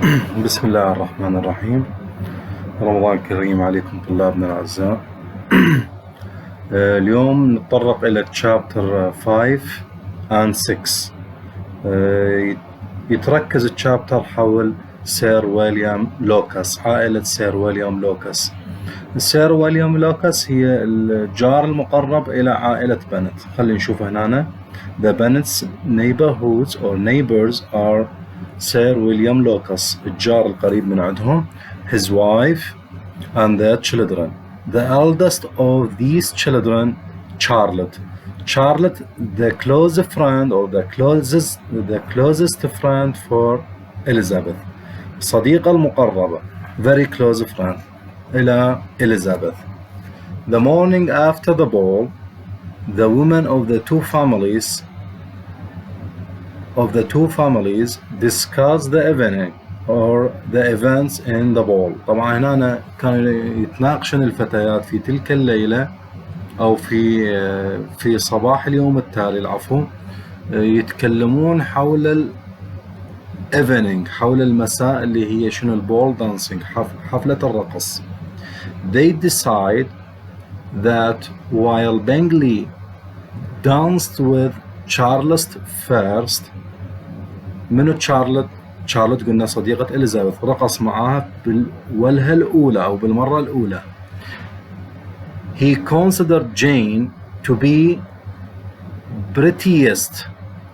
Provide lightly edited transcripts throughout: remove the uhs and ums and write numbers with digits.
بسم الله الرحمن الرحيم. رمضان كريم عليكم طلابنا الأعزاء. اليوم نتطرق إلى chapter 5 and 6. يتركز الشابتر حول سير ويليام لوكاس، عائلة سير ويليام لوكاس. سير ويليام لوكاس هي الجار المقرب إلى عائلة بنت. خلينا نشوف هنا. The Bennett's neighborhoods or neighbors are Sir William Lucas, الجار القريب من عندهم, his wife and their children. The eldest of these children, Charlotte. Charlotte, the closest friend or the closest friend for Elizabeth. صديقة المقربة, very close friend إلى Elizabeth. The morning after the ball, the women of the two families discuss the evening or the events in the ball. طبعا هنا كانوا يتناقشون الفتيات في تلك الليلة أو في صباح اليوم التالي العفو، يتكلمون حول ال evening، حول المساء اللي هي شنو البول dancing، حفلة الرقص. They decide that while Bingley danced with Charlotte first. منو شارلوت؟ شارلوت قلنا صديقة إليزابيث، رقص معاها بالولهة الأولى أو بالمرة الأولى. He considered Jane to be prettiest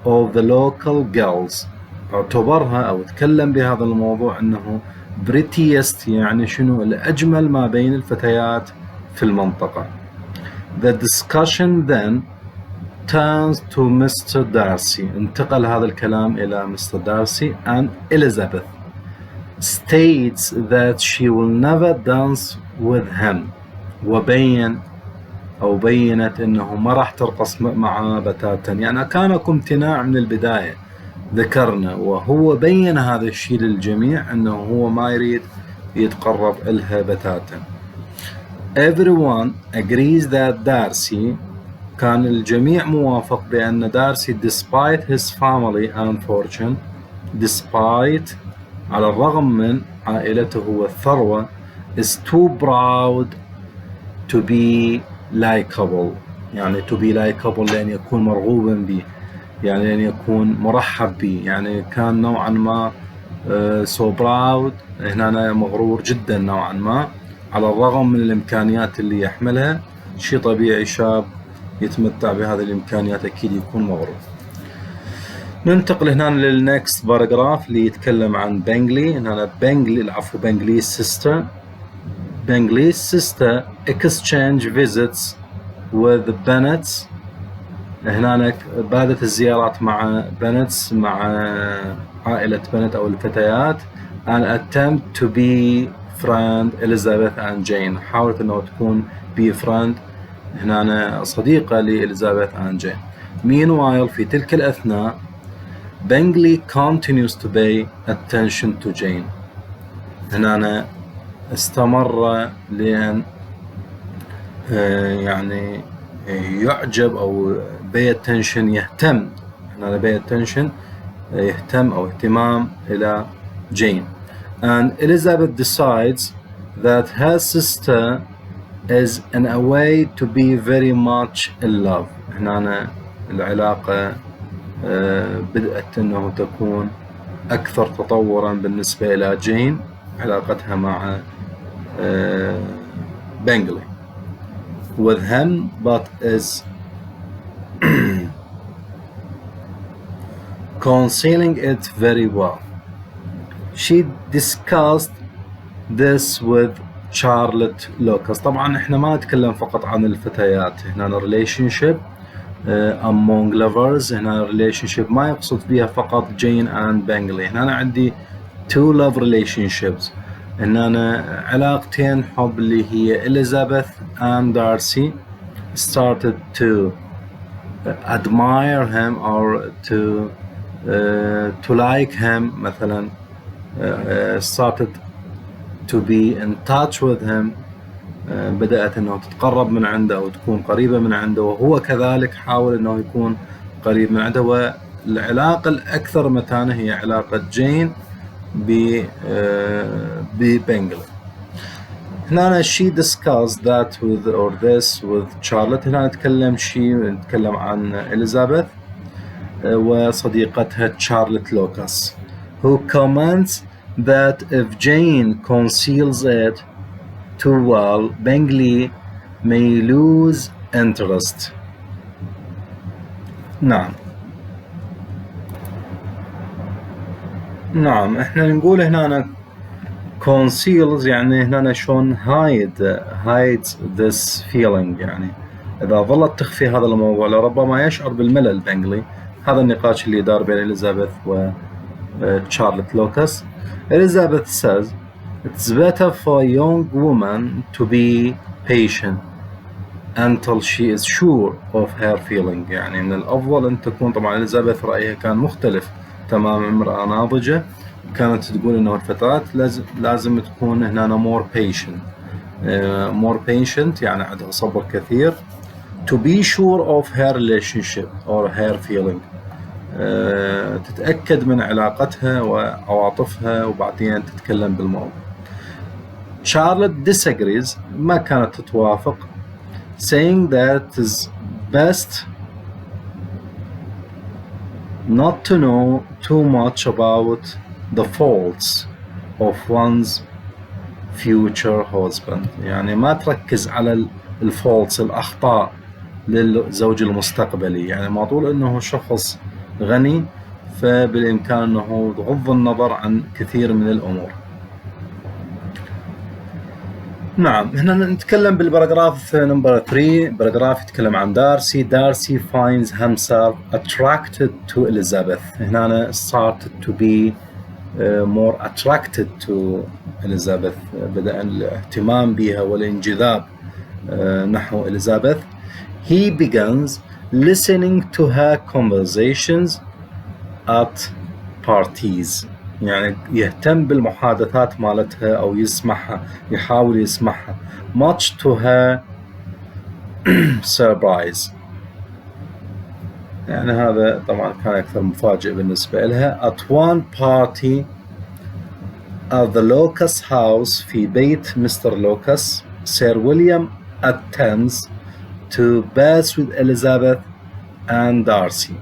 of the local girls. اعتبرها أو تكلم بهذا الموضوع أنه prettiest يعني شنو الأجمل ما بين الفتيات في المنطقة. The discussion then turns to Mr. Darcy. انتقل هذا الكلام إلى Mr. Darcy and Elizabeth states that she will never dance with him. بينت أنه ما راح ترقص معه بتاتا، يعني كان امتناع من البداية ذكرنا، وهو بين هذا الشيء للجميع أنه هو ما يريد يتقرب إلها بتاتا. Everyone agrees that Darcy، كان الجميع موافق بأن دارسي despite his family and fortune، despite على الرغم من عائلته والثروة، is too proud to be likable. يعني to be likable لأن يكون مرغوبا به، يعني لأن يكون مرحب به، يعني كان نوعا ما so proud، هنا مغرور جدا نوعا ما، على الرغم من الإمكانيات اللي يحملها. شيء طبيعي، شاب يتمتع بهذه الإمكانيات أكيد يكون مغرور. ننتقل هنا للنكست باراجراف اللي يتكلم عن بنجلي. هنا بنجلي's sister exchange visits with the Bennets. هنا بدأت الزيارات مع بنتس، مع عائلة بنت أو الفتيات. and attempt to be friend Elizabeth and Jane. حاولت أنه تكون be friend هنا صديقة لإليزابيث and Jane. Meanwhile في تلك الأثناء Bingley continues to pay attention to Jane. هنا استمر لأن يعني يعجب أو pay attention يهتم، هنا pay attention يهتم أو اهتمام إلى Jane. And Elizabeth decides that her sister is in a way to be very much in love. هنا العلاقة بدأت أنه تكون أكثر تطورا بالنسبة إلى جين، علاقتها مع بنجلي with him, but is concealing it very well. She discussed this with Charlotte Lucas. طبعا احنا ما نتكلم فقط عن الفتيات، هنا relationship among lovers. هنا relationship ما يقصد فيها فقط Jane and Bingley. هنا أنا عندي two love relationships، هنا علاقتين حب اللي هي Elizabeth and Darcy started to admire him or to like him مثلا، started to be in touch with him، بدأت أنه تتقرب من عنده أو تكون قريبة من عنده، وهو كذلك حاول أنه يكون قريب من عنده. والعلاقة الأكثر متانة هي علاقة جين ببنجلي. هنا she discussed that with or this with Charlotte. هنا نتكلم عن إليزابيث وصديقتها تشارلوت لوكاس, who comments that if Jane conceals it too well, Bingley may lose interest. نعم احنا نقول هنا conceals يعني هنا شلون hides this feeling, يعني إذا ظلت تخفي هذا الموضوع لربما يشعر بالملل بنجلي. هذا النقاش اللي دار بين إليزابيث وتشارلوت لوكاس. Elizabeth says it's better for a young woman to be patient until she is sure of her feeling. يعني من الأفضل أن تكون, طبعا إليزابيث رأيها كان مختلف تماما, امرأة ناضجة كانت تقول إنه الفتاة لازم تكون هنا more patient يعني عندها صبر كثير, to be sure of her relationship or her feeling, تتأكد من علاقتها وعواطفها وبعدين تتكلم بالموضوع. Charlotte disagrees, ما كانت تتوافق, saying that it is best not to know too much about the faults of one's future husband. يعني ما تركز على الفولتس, الأخطاء للزوج المستقبلي. يعني ما طول أنه شخص غني فبالإمكان أنه تغض النظر عن كثير من الأمور. نعم هنا نتكلم بالبراجراف نمبر 3. براجراف يتكلم عن دارسي. دارسي finds himself attracted to Elizabeth. هنا started to be more attracted to Elizabeth, بدأ الاهتمام بها والانجذاب نحو إليزابيث. He begins listening to her conversations at parties. يعني يهتم بالمحادثات مالتها أو يسمعها, يحاول يسمعها. Much to her surprise. يعني هذا طبعا كان أكثر مفاجئ بالنسبة لها. At one party at the Locas house, في بيت مستر لوكاس, Sir William attends to bath with Elizabeth and Darcy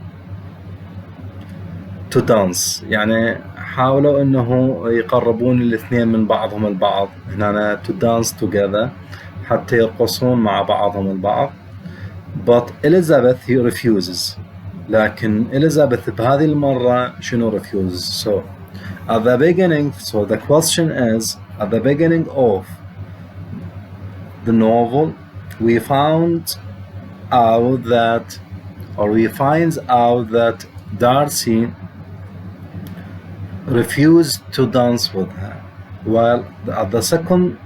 to dance. يعني حاولوا انه يقربون الاثنين من بعضهم البعض, هنا to dance together, حتى يرقصون مع بعضهم البعض. But Elizabeth refuses. لكن إليزابيث بهذه المرة شنو refuses. So at the beginning, so the question is, at the beginning of the novel we find out that Darcy refused to dance with her, while at the second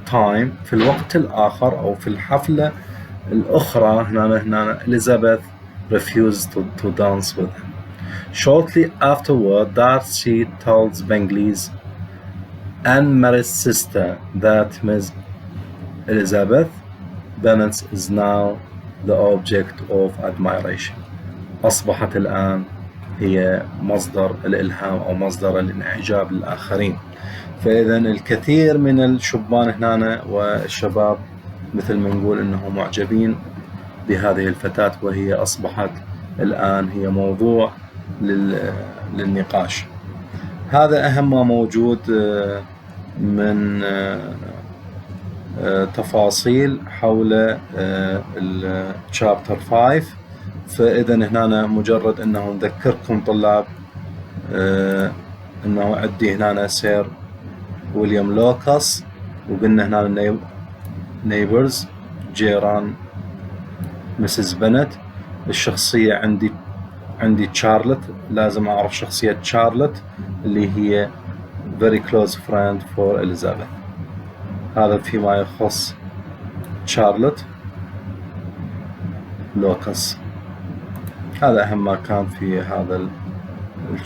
time في الوقت الآخر أو في الحفلة الأخرى هنا Elizabeth refused to dance with him. Shortly afterward, Darcy tells Bingley's unmarried sister that Miss Elizabeth Bennet is now the object of admiration. أصبحت الآن هي مصدر الإلهام أو مصدر الإعجاب للآخرين. فإذا الكثير من الشبان هنا والشباب مثل ما نقول إنهم معجبين بهذه الفتاة, وهي أصبحت الآن هي موضوع للنقاش. هذا أهم ما موجود من تفاصيل حول الشابتر 5. فإذا هنا مجرد أنه نذكركم طلاب أنه عندي هنا سير ويليام لوكاس, وقلنا هنا نيبرز جيران مسز بنت. الشخصية عندي تشارلوت, لازم أعرف شخصية تشارلوت اللي هي very close friend for Elizabeth. هذا فيما يخص تشارلوت لوكاس. هذا أهم ما كان في هذا الشابتر.